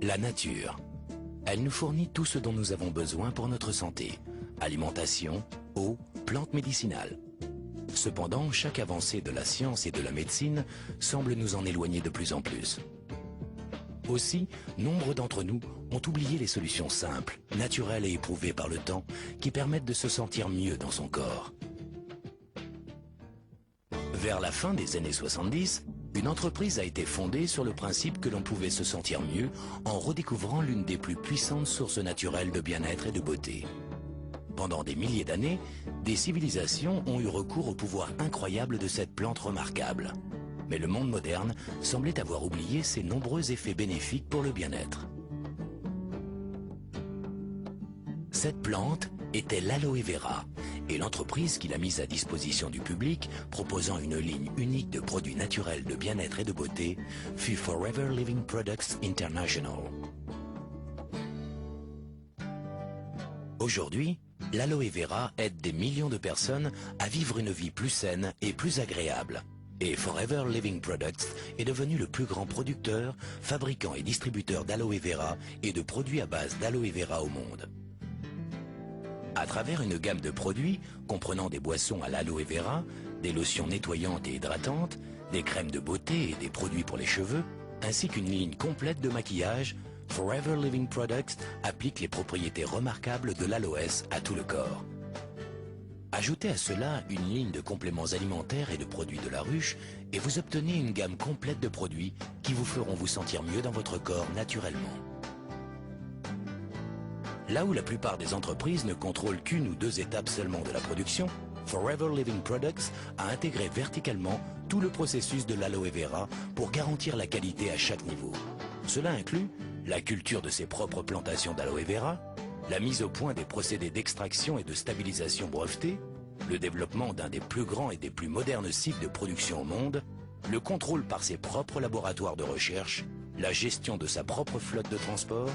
La nature. Elle nous fournit tout ce dont nous avons besoin pour notre santé. Alimentation, eau, plantes médicinales. Cependant, chaque avancée de la science et de la médecine semble nous en éloigner de plus en plus. Aussi, nombre d'entre nous ont oublié les solutions simples, naturelles et éprouvées par le temps qui permettent de se sentir mieux dans son corps. Vers la fin des années 70, une entreprise a été fondée sur le principe que l'on pouvait se sentir mieux en redécouvrant l'une des plus puissantes sources naturelles de bien-être et de beauté. Pendant des milliers d'années, des civilisations ont eu recours au pouvoir incroyable de cette plante remarquable. Mais le monde moderne semblait avoir oublié ses nombreux effets bénéfiques pour le bien-être. Cette plante était l'aloe vera, et l'entreprise qui l'a mise à disposition du public, proposant une ligne unique de produits naturels de bien-être et de beauté, fut Forever Living Products International. Aujourd'hui, l'aloe vera aide des millions de personnes à vivre une vie plus saine et plus agréable. Et Forever Living Products est devenu le plus grand producteur, fabricant et distributeur d'aloe vera et de produits à base d'aloe vera au monde. À travers une gamme de produits comprenant des boissons à l'aloe vera, des lotions nettoyantes et hydratantes, des crèmes de beauté et des produits pour les cheveux, ainsi qu'une ligne complète de maquillage, Forever Living Products applique les propriétés remarquables de l'aloès à tout le corps. Ajoutez à cela une ligne de compléments alimentaires et de produits de la ruche et vous obtenez une gamme complète de produits qui vous feront vous sentir mieux dans votre corps naturellement. Là où la plupart des entreprises ne contrôlent qu'une ou deux étapes seulement de la production, Forever Living Products a intégré verticalement tout le processus de l'aloe vera pour garantir la qualité à chaque niveau. Cela inclut la culture de ses propres plantations d'aloe vera, la mise au point des procédés d'extraction et de stabilisation brevetés, le développement d'un des plus grands et des plus modernes sites de production au monde, le contrôle par ses propres laboratoires de recherche, la gestion de sa propre flotte de transport,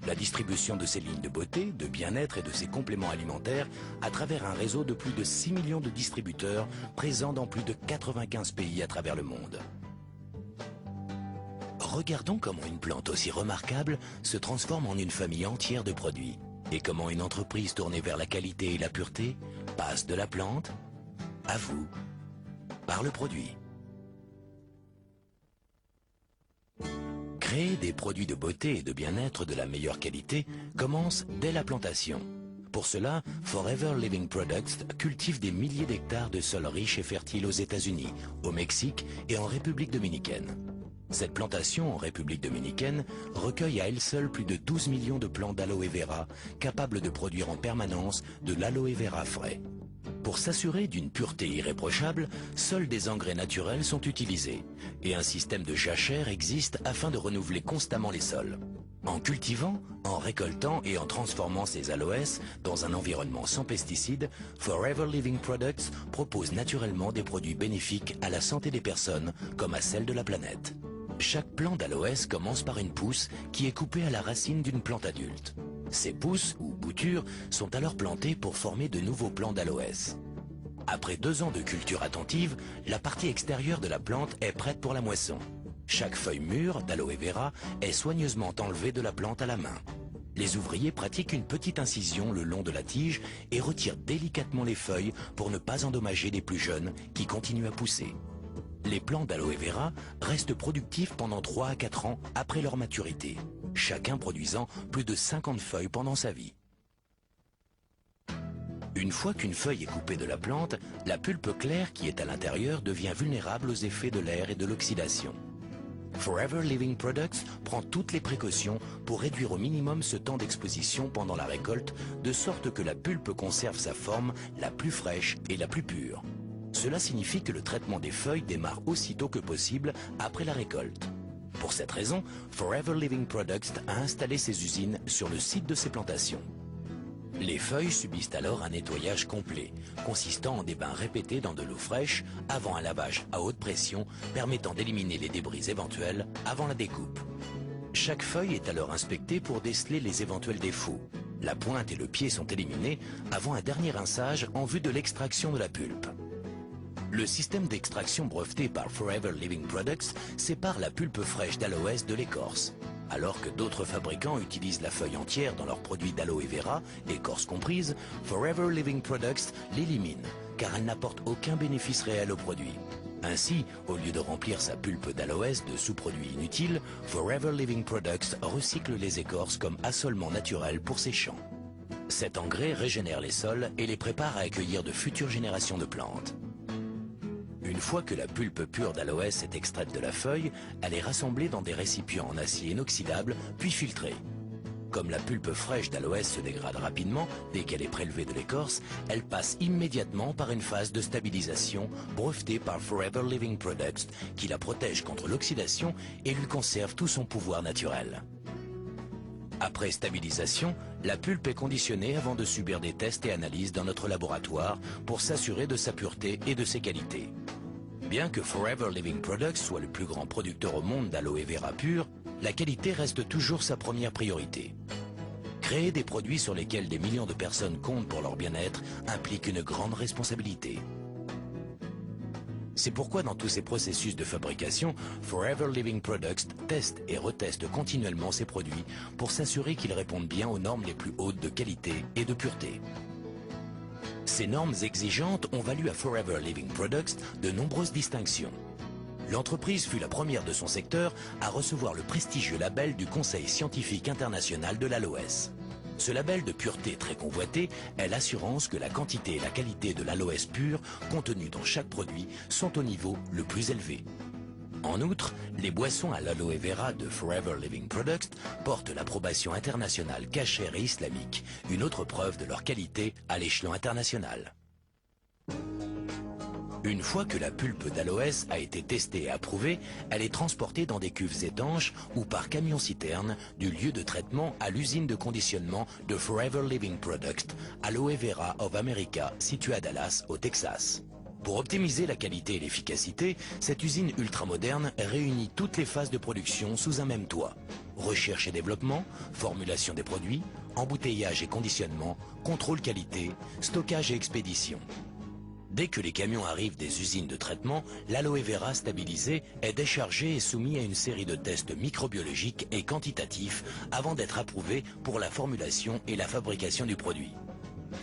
la distribution de ses lignes de beauté, de bien-être et de ses compléments alimentaires à travers un réseau de plus de 6 millions de distributeurs présents dans plus de 95 pays à travers le monde. Regardons comment une plante aussi remarquable se transforme en une famille entière de produits et comment une entreprise tournée vers la qualité et la pureté passe de la plante à vous par le produit. Créer des produits de beauté et de bien-être de la meilleure qualité commence dès la plantation. Pour cela, Forever Living Products cultive des milliers d'hectares de sols riches et fertiles aux États-Unis, au Mexique et en République dominicaine. Cette plantation en République dominicaine recueille à elle seule plus de 12 millions de plants d'aloe vera capables de produire en permanence de l'aloe vera frais. Pour s'assurer d'une pureté irréprochable, seuls des engrais naturels sont utilisés et un système de jachère existe afin de renouveler constamment les sols. En cultivant, en récoltant et en transformant ces aloès dans un environnement sans pesticides, Forever Living Products propose naturellement des produits bénéfiques à la santé des personnes comme à celle de la planète. Chaque plant d'aloès commence par une pousse qui est coupée à la racine d'une plante adulte. Ces pousses, ou boutures, sont alors plantées pour former de nouveaux plants d'aloès. Après 2 ans de culture attentive, la partie extérieure de la plante est prête pour la moisson. Chaque feuille mûre d'aloe vera est soigneusement enlevée de la plante à la main. Les ouvriers pratiquent une petite incision le long de la tige et retirent délicatement les feuilles pour ne pas endommager les plus jeunes qui continuent à pousser. Les plants d'aloe vera restent productifs pendant 3 à 4 ans après leur maturité, chacun produisant plus de 50 feuilles pendant sa vie. Une fois qu'une feuille est coupée de la plante, la pulpe claire qui est à l'intérieur devient vulnérable aux effets de l'air et de l'oxydation. Forever Living Products prend toutes les précautions pour réduire au minimum ce temps d'exposition pendant la récolte, de sorte que la pulpe conserve sa forme la plus fraîche et la plus pure. Cela signifie que le traitement des feuilles démarre aussitôt que possible après la récolte. Pour cette raison, Forever Living Products a installé ses usines sur le site de ses plantations. Les feuilles subissent alors un nettoyage complet, consistant en des bains répétés dans de l'eau fraîche avant un lavage à haute pression permettant d'éliminer les débris éventuels avant la découpe. Chaque feuille est alors inspectée pour déceler les éventuels défauts. La pointe et le pied sont éliminés avant un dernier rinçage en vue de l'extraction de la pulpe. Le système d'extraction breveté par Forever Living Products sépare la pulpe fraîche d'aloès de l'écorce. Alors que d'autres fabricants utilisent la feuille entière dans leurs produits d'aloe vera, écorce comprise, Forever Living Products l'élimine, car elle n'apporte aucun bénéfice réel au produit. Ainsi, au lieu de remplir sa pulpe d'aloès de sous-produits inutiles, Forever Living Products recycle les écorces comme assolement naturel pour ses champs. Cet engrais régénère les sols et les prépare à accueillir de futures générations de plantes. Une fois que la pulpe pure d'aloès est extraite de la feuille, elle est rassemblée dans des récipients en acier inoxydable, puis filtrée. Comme la pulpe fraîche d'aloès se dégrade rapidement dès qu'elle est prélevée de l'écorce, elle passe immédiatement par une phase de stabilisation brevetée par Forever Living Products qui la protège contre l'oxydation et lui conserve tout son pouvoir naturel. Après stabilisation, la pulpe est conditionnée avant de subir des tests et analyses dans notre laboratoire pour s'assurer de sa pureté et de ses qualités. Bien que Forever Living Products soit le plus grand producteur au monde d'aloe vera pur, la qualité reste toujours sa première priorité. Créer des produits sur lesquels des millions de personnes comptent pour leur bien-être implique une grande responsabilité. C'est pourquoi dans tous ces processus de fabrication, Forever Living Products teste et reteste continuellement ses produits pour s'assurer qu'ils répondent bien aux normes les plus hautes de qualité et de pureté. Ces normes exigeantes ont valu à Forever Living Products de nombreuses distinctions. L'entreprise fut la première de son secteur à recevoir le prestigieux label du Conseil scientifique international de l'aloès. Ce label de pureté très convoité est l'assurance que la quantité et la qualité de l'aloès pur contenue dans chaque produit sont au niveau le plus élevé. En outre, les boissons à l'aloe vera de Forever Living Products portent l'approbation internationale cachère et islamique, une autre preuve de leur qualité à l'échelon international. Une fois que la pulpe d'aloès a été testée et approuvée, elle est transportée dans des cuves étanches ou par camion-citerne du lieu de traitement à l'usine de conditionnement de Forever Living Products, Aloe Vera of America, située à Dallas, au Texas. Pour optimiser la qualité et l'efficacité, cette usine ultramoderne réunit toutes les phases de production sous un même toit. Recherche et développement, formulation des produits, embouteillage et conditionnement, contrôle qualité, stockage et expédition. Dès que les camions arrivent des usines de traitement, l'aloe vera stabilisé est déchargé et soumis à une série de tests microbiologiques et quantitatifs avant d'être approuvé pour la formulation et la fabrication du produit.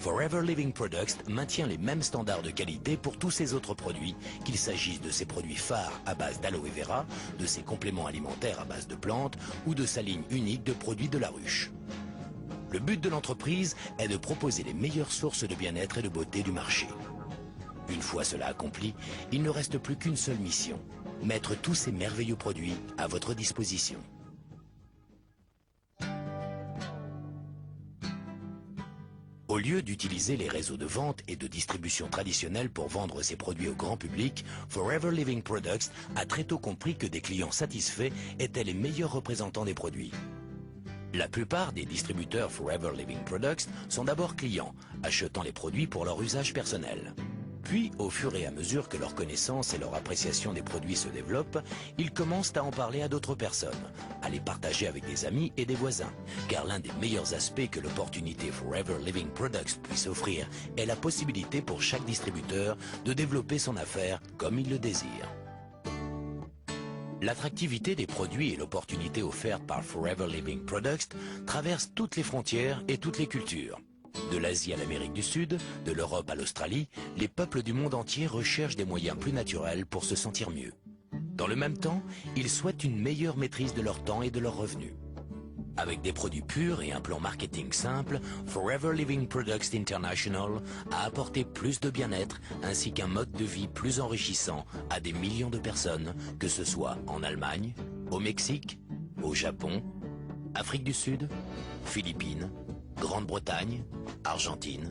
Forever Living Products maintient les mêmes standards de qualité pour tous ses autres produits, qu'il s'agisse de ses produits phares à base d'aloe vera, de ses compléments alimentaires à base de plantes ou de sa ligne unique de produits de la ruche. Le but de l'entreprise est de proposer les meilleures sources de bien-être et de beauté du marché. Une fois cela accompli, il ne reste plus qu'une seule mission, mettre tous ces merveilleux produits à votre disposition. Au lieu d'utiliser les réseaux de vente et de distribution traditionnels pour vendre ses produits au grand public, Forever Living Products a très tôt compris que des clients satisfaits étaient les meilleurs représentants des produits. La plupart des distributeurs Forever Living Products sont d'abord clients, achetant les produits pour leur usage personnel. Puis, au fur et à mesure que leur connaissance et leur appréciation des produits se développent, ils commencent à en parler à d'autres personnes, à les partager avec des amis et des voisins. Car l'un des meilleurs aspects que l'opportunité Forever Living Products puisse offrir est la possibilité pour chaque distributeur de développer son affaire comme il le désire. L'attractivité des produits et l'opportunité offerte par Forever Living Products traversent toutes les frontières et toutes les cultures. De l'Asie à l'Amérique du Sud, de l'Europe à l'Australie, les peuples du monde entier recherchent des moyens plus naturels pour se sentir mieux. Dans le même temps, ils souhaitent une meilleure maîtrise de leur temps et de leurs revenus. Avec des produits purs et un plan marketing simple, Forever Living Products International a apporté plus de bien-être ainsi qu'un mode de vie plus enrichissant à des millions de personnes, que ce soit en Allemagne, au Mexique, au Japon, Afrique du Sud, Philippines, Grande-Bretagne, Argentine,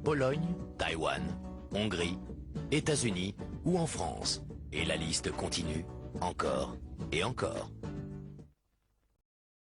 Pologne, Taïwan, Hongrie, États-Unis ou en France. Et la liste continue encore et encore.